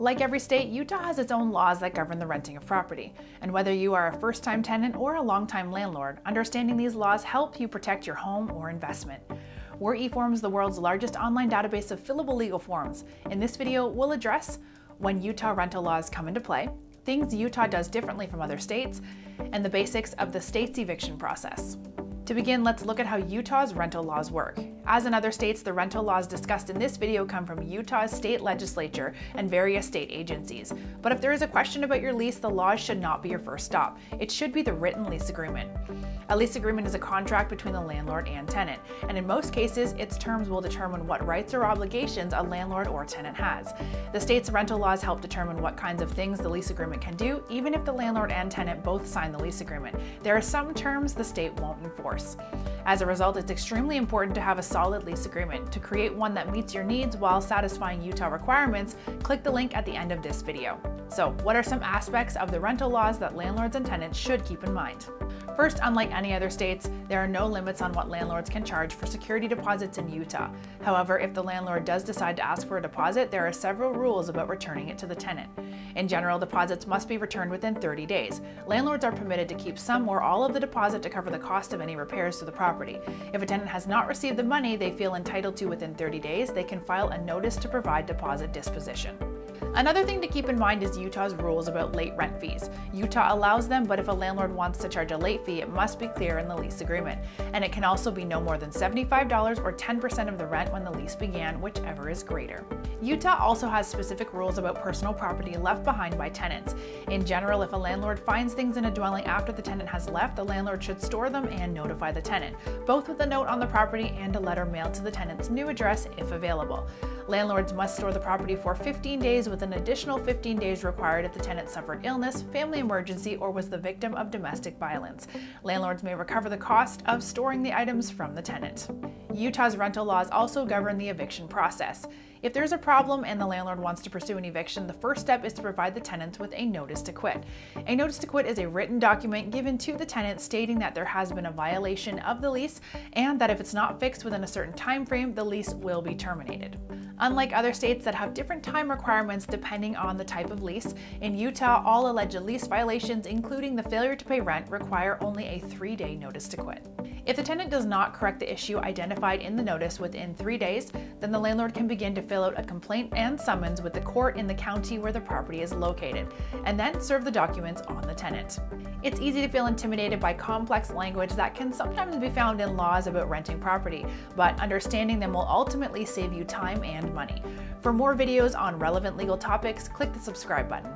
Like every state, Utah has its own laws that govern the renting of property. And whether you are a first-time tenant or a long-time landlord, understanding these laws help you protect your home or investment. We're eForms, the world's largest online database of fillable legal forms. In this video, we'll address when Utah rental laws come into play, things Utah does differently from other states, and the basics of the state's eviction process. To begin, let's look at how Utah's rental laws work. As in other states, the rental laws discussed in this video come from Utah's state legislature and various state agencies. But if there is a question about your lease, the laws should not be your first stop. It should be the written lease agreement. A lease agreement is a contract between the landlord and tenant, and in most cases, its terms will determine what rights or obligations a landlord or tenant has. The state's rental laws help determine what kinds of things the lease agreement can do, even if the landlord and tenant both sign the lease agreement. There are some terms the state won't enforce. As a result, it's extremely important to have a solid lease agreement. To create one that meets your needs while satisfying Utah requirements, click the link at the end of this video. So, what are some aspects of the rental laws that landlords and tenants should keep in mind? First, unlike any other states, there are no limits on what landlords can charge for security deposits in Utah. However, if the landlord does decide to ask for a deposit, there are several rules about returning it to the tenant. In general, deposits must be returned within 30 days. Landlords are permitted to keep some or all of the deposit to cover the cost of any repairs to the property. If a tenant has not received the money they feel entitled to within 30 days, they can file a notice to provide deposit disposition. Another thing to keep in mind is Utah's rules about late rent fees. Utah allows them, but if a landlord wants to charge a late fee, it must be clear in the lease agreement. And it can also be no more than $75 or 10% of the rent when the lease began, whichever is greater. Utah also has specific rules about personal property left behind by tenants. In general, if a landlord finds things in a dwelling after the tenant has left, the landlord should store them and notify the tenant, both with a note on the property and a letter mailed to the tenant's new address if available. Landlords must store the property for 15 days with an additional 15 days required if the tenant suffered illness, family emergency, or was the victim of domestic violence. Landlords may recover the cost of storing the items from the tenant. Utah's rental laws also govern the eviction process. If there's a problem and the landlord wants to pursue an eviction, the first step is to provide the tenants with a notice to quit. A notice to quit is a written document given to the tenant stating that there has been a violation of the lease and that if it's not fixed within a certain time frame, the lease will be terminated. Unlike other states that have different time requirements depending on the type of lease, in Utah, all alleged lease violations, including the failure to pay rent, require only a 3-day notice to quit. If the tenant does not correct the issue identified in the notice within 3 days, then the landlord can begin to fill out a complaint and summons with the court in the county where the property is located, and then serve the documents on the tenant. It's easy to feel intimidated by complex language that can sometimes be found in laws about renting property, but understanding them will ultimately save you time and money. For more videos on relevant legal topics, click the subscribe button.